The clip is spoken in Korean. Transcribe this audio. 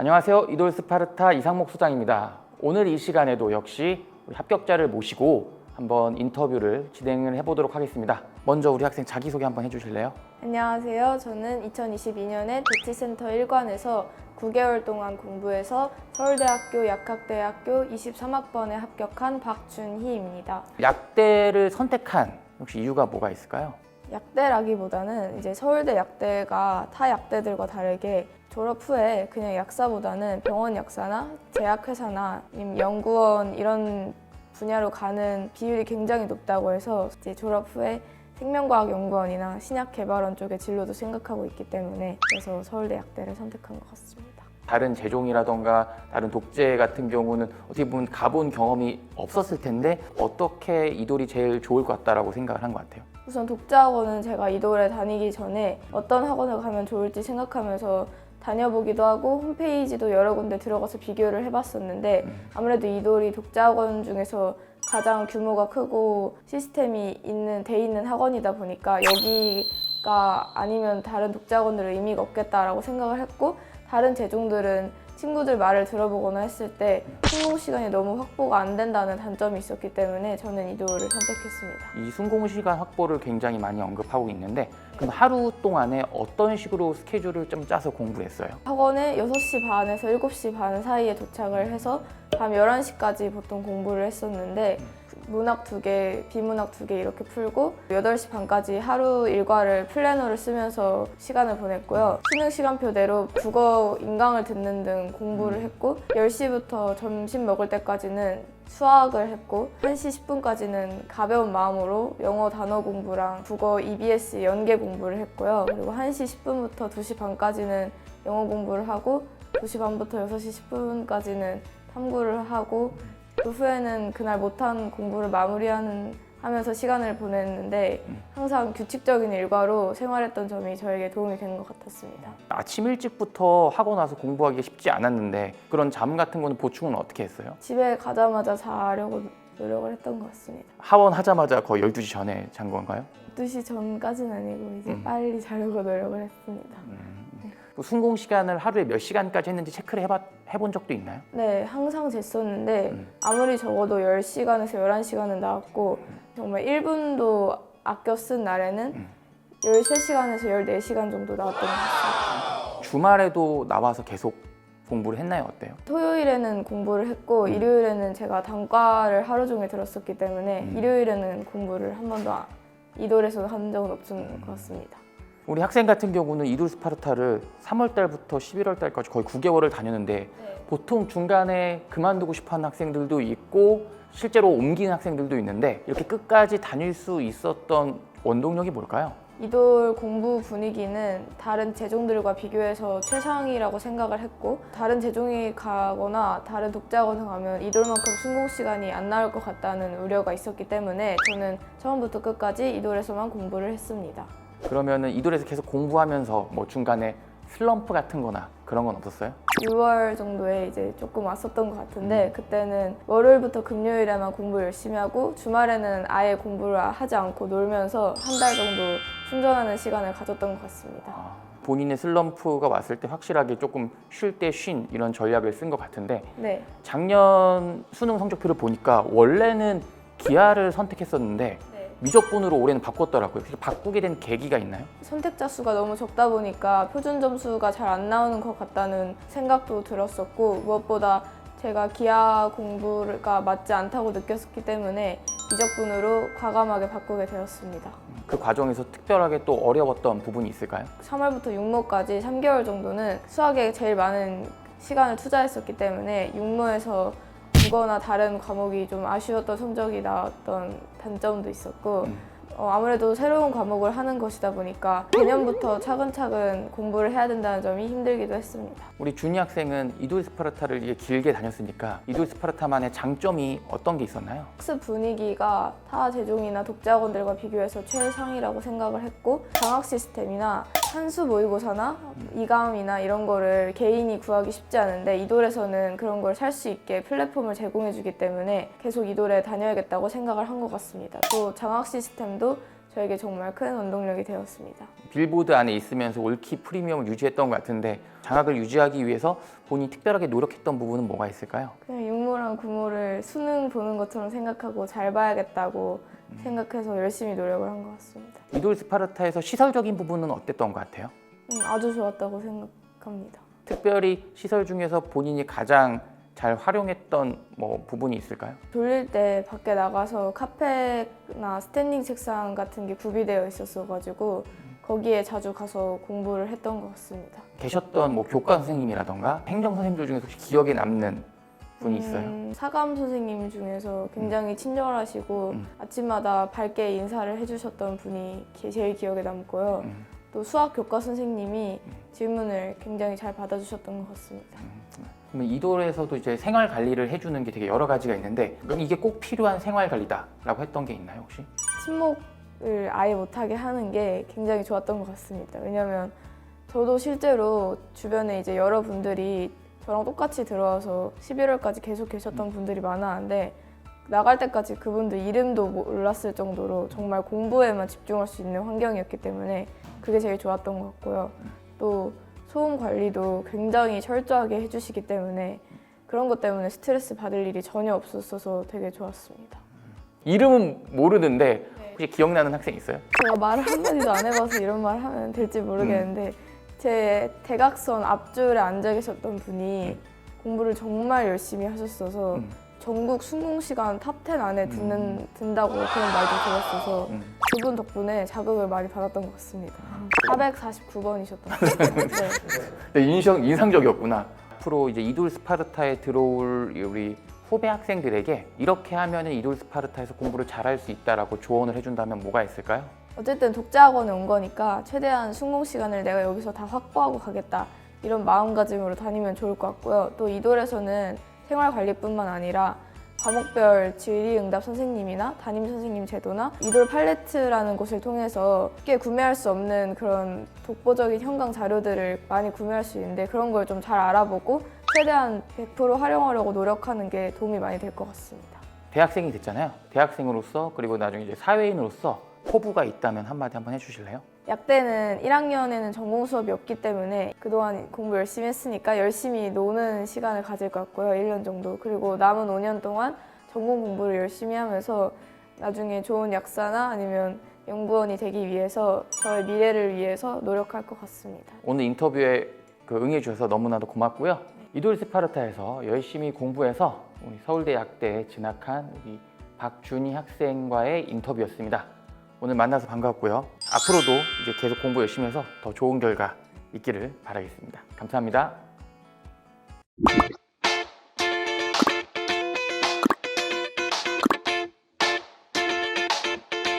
안녕하세요. 이돌 스파르타 이상목 소장입니다. 오늘 이 시간에도 역시 우리 합격자를 모시고 한번 인터뷰를 진행을 해보도록 하겠습니다. 먼저 우리 학생 자기소개 한번 해주실래요? 안녕하세요. 저는 2022년에 대치센터 1관에서 9개월 동안 공부해서 서울대학교 약학대학교 23학번에 합격한 박준희입니다. 약대를 선택한 혹시 이유가 뭐가 있을까요? 약대라기보다는 이제 서울대 약대가 타 약대들과 다르게 졸업 후에 그냥 약사보다는 병원 약사나 제약회사나 아니면 연구원 이런 분야로 가는 비율이 굉장히 높다고 해서 이제 졸업 후에 생명과학연구원이나 신약개발원 쪽의 진로도 생각하고 있기 때문에 그래서 서울대 약대를 선택한 것 같습니다. 다른 제종이라던가 다른 독재 같은 경우는 어떻게 보면 가본 경험이 없었을 텐데 어떻게 이돌이 제일 좋을 것 같다라고 생각을 한 것 같아요? 우선 독자학원은 제가 이돌에 다니기 전에 어떤 학원을 가면 좋을지 생각하면서 다녀보기도 하고 홈페이지도 여러 군데 들어가서 비교를 해봤었는데 아무래도 이돌이 독자학원 중에서 가장 규모가 크고 시스템이 돼 있는 학원이다 보니까 여기가 아니면 다른 독자학원들은 의미가 없겠다라고 생각을 했고 다른 제종들은 친구들 말을 들어보거나 했을 때 순공 시간이 너무 확보가 안 된다는 단점이 있었기 때문에 저는 이돌을 선택했습니다. 이 순공 시간 확보를 굉장히 많이 언급하고 있는데 그럼 하루 동안에 어떤 식으로 스케줄을 좀 짜서 공부했어요? 학원에 6시 반에서 7시 반 사이에 도착을 해서 밤 11시까지 보통 공부를 했었는데 문학 2개, 비문학 2개 이렇게 풀고 8시 반까지 하루 일과를 플래너를 쓰면서 시간을 보냈고요. 수능 시간표대로 국어, 인강을 듣는 등 공부를 했고 10시부터 점심 먹을 때까지는 수학을 했고 1시 10분까지는 가벼운 마음으로 영어 단어 공부랑 국어 EBS 연계 공부를 했고요. 그리고 1시 10분부터 2시 반까지는 영어 공부를 하고 2시 반부터 6시 10분까지는 탐구를 하고 그 후에는 그날 못한 공부를 마무리하면서 시간을 보냈는데 항상 규칙적인 일과로 생활했던 점이 저에게 도움이 된 것 같았습니다. 아침 일찍부터 하고 나서 공부하기가 쉽지 않았는데 그런 잠 같은 거는 보충은 어떻게 했어요? 집에 가자마자 자려고 노력을 했던 것 같습니다. 하원하자마자 거의 12시 전에 잔 건가요? 12시 전까지는 아니고 이제 빨리 자려고 노력을 했습니다. 순공 시간을 하루에 몇 시간까지 했는지 체크를 해본 적도 있나요? 네, 항상 쟀었는데 아무리 적어도 10시간에서 11시간은 나왔고 정말 1분도 아껴 쓴 날에는 13시간에서 14시간 정도 나왔던 것 같습니다. 주말에도 나와서 계속 공부를 했나요? 어때요? 토요일에는 공부를 했고 일요일에는 제가 단과를 하루 종일 들었었기 때문에 일요일에는 공부를 한 번도 이돌에서 한 적은 없는 것 같습니다. 우리 학생 같은 경우는 이돌 스파르타를 3월 달부터 11월 달까지 거의 9개월을 다녔는데 보통 중간에 그만두고 싶어하는 학생들도 있고 실제로 옮기는 학생들도 있는데 이렇게 끝까지 다닐 수 있었던 원동력이 뭘까요? 이돌 공부 분위기는 다른 제종들과 비교해서 최상이라고 생각을 했고 다른 제종이 가거나 다른 독자학원에 가면 이돌만큼 순공 시간이 안 나올 것 같다는 우려가 있었기 때문에 저는 처음부터 끝까지 이돌에서만 공부를 했습니다. 그러면은 이돌에서 계속 공부하면서 뭐 중간에 슬럼프 같은 거나 그런 건 없었어요? 6월 정도에 이제 조금 왔었던 것 같은데 그때는 월요일부터 금요일에만 공부 열심히 하고 주말에는 아예 공부를 하지 않고 놀면서 한 달 정도 충전하는 시간을 가졌던 것 같습니다. 본인의 슬럼프가 왔을 때 확실하게 조금 쉴 때 쉰 이런 전략을 쓴 것 같은데 네. 작년 수능 성적표를 보니까 원래는 기하를 선택했었는데 미적분으로 올해는 바꿨더라고요. 바꾸게 된 계기가 있나요? 선택자 수가 너무 적다 보니까 표준 점수가 잘 안 나오는 것 같다는 생각도 들었었고 무엇보다 제가 기하 공부가 맞지 않다고 느꼈기 때문에 미적분으로 과감하게 바꾸게 되었습니다. 그 과정에서 특별하게 또 어려웠던 부분이 있을까요? 3월부터 6모까지 3개월 정도는 수학에 제일 많은 시간을 투자했었기 때문에 6모에서 국어나 다른 과목이 좀 아쉬웠던 성적이 나왔던 단점도 있었고 아무래도 새로운 과목을 하는 것이다 보니까 개념부터 차근차근 공부를 해야 된다는 점이 힘들기도 했습니다. 우리 준희 학생은 이돌 스파르타를 이게 길게 다녔으니까 이돌 스파르타만의 장점이 어떤 게 있었나요? 학습 분위기가 타 제종이나 독자학원들과 비교해서 최상이라고 생각을 했고 장학 시스템이나 산수 모의고사나 이감이나 이런 거를 개인이 구하기 쉽지 않은데 이돌에서는 그런 걸 살 수 있게 플랫폼을 제공해 주기 때문에 계속 이돌에 다녀야겠다고 생각을 한 것 같습니다. 또 장학 시스템도 저에게 정말 큰 원동력이 되었습니다. 빌보드 안에 있으면서 올키 프리미엄을 유지했던 것 같은데 장학을 유지하기 위해서 본인이 특별하게 노력했던 부분은 뭐가 있을까요? 그냥 육모랑 구모를 수능 보는 것처럼 생각하고 잘 봐야겠다고 생각해서 열심히 노력을 한 것 같습니다. 이돌 스파르타에서 시설적인 부분은 어땠던 것 같아요? 아주 좋았다고 생각합니다. 특별히 시설 중에서 본인이 가장 잘 활용했던 뭐 부분이 있을까요? 졸릴 때 밖에 나가서 카페나 스탠딩 책상 같은 게 구비되어 있었어가지고 거기에 자주 가서 공부를 했던 것 같습니다. 계셨던 뭐 교과 선생님이라던가 행정 선생님들 중에서 혹시 기억에 남는 분이 있어요? 사감 선생님 중에서 굉장히 친절하시고 아침마다 밝게 인사를 해주셨던 분이 제일 기억에 남고요. 또 수학 교과 선생님이 질문을 굉장히 잘 받아주셨던 것 같습니다. 그러면 이돌에서도 이제 생활 관리를 해주는 게 되게 여러 가지가 있는데 그럼 이게 꼭 필요한 생활 관리다라고 했던 게 있나요 혹시? 침묵을 아예 못하게 하는 게 굉장히 좋았던 것 같습니다. 왜냐하면 저도 실제로 주변에 이제 여러분들이 저랑 똑같이 들어와서 11월까지 계속 계셨던 분들이 많았는데 나갈 때까지 그분들 이름도 몰랐을 정도로 정말 공부에만 집중할 수 있는 환경이었기 때문에 그게 제일 좋았던 것 같고요. 또 소음 관리도 굉장히 철저하게 해주시기 때문에 그런 것 때문에 스트레스 받을 일이 전혀 없었어서 되게 좋았습니다. 이름은 모르는데 혹시 기억나는 학생 있어요? 제가 말을 한마디도 안 해봐서 이런 말 하면 될지 모르겠는데 제 대각선 앞줄에 앉아 계셨던 분이 공부를 정말 열심히 하셨어서 전국 순공시간 탑10 안에 든다고 그런 말도 들었어서 그분 덕분에 자극을 많이 받았던 것 같습니다. 449번이셨던 것 같아요. 네, 인상적이었구나. 앞으로 이제 이돌 스파르타에 들어올 우리 후배 학생들에게 이렇게 하면 이돌 스파르타에서 공부를 잘할 수 있다라고 조언을 해준다면 뭐가 있을까요? 어쨌든 독자학원에 온 거니까 최대한 순공 시간을 내가 여기서 다 확보하고 가겠다 이런 마음가짐으로 다니면 좋을 것 같고요. 또 이돌에서는 생활관리뿐만 아니라 과목별 질의응답 선생님이나 담임 선생님 제도나 이돌 팔레트라는 곳을 통해서 쉽게 구매할 수 없는 그런 독보적인 현강 자료들을 많이 구매할 수 있는데 그런 걸 좀 잘 알아보고 최대한 100% 활용하려고 노력하는 게 도움이 많이 될 것 같습니다. 대학생이 됐잖아요. 대학생으로서 그리고 나중에 이제 사회인으로서 포부가 있다면 한마디 한번 해주실래요? 약대는 1학년에는 전공 수업이 없기 때문에 그동안 공부 열심히 했으니까 열심히 노는 시간을 가질 것 같고요. 1년 정도. 그리고 남은 5년 동안 전공 공부를 열심히 하면서 나중에 좋은 약사나 아니면 연구원이 되기 위해서 저의 미래를 위해서 노력할 것 같습니다. 오늘 인터뷰에 응해주셔서 너무나도 고맙고요. 이돌 스파르타에서 열심히 공부해서 우리 서울대 약대에 진학한 우리 박준희 학생과의 인터뷰였습니다. 오늘 만나서 반가웠고요. 앞으로도 이제 계속 공부 열심히 해서 더 좋은 결과 있기를 바라겠습니다. 감사합니다.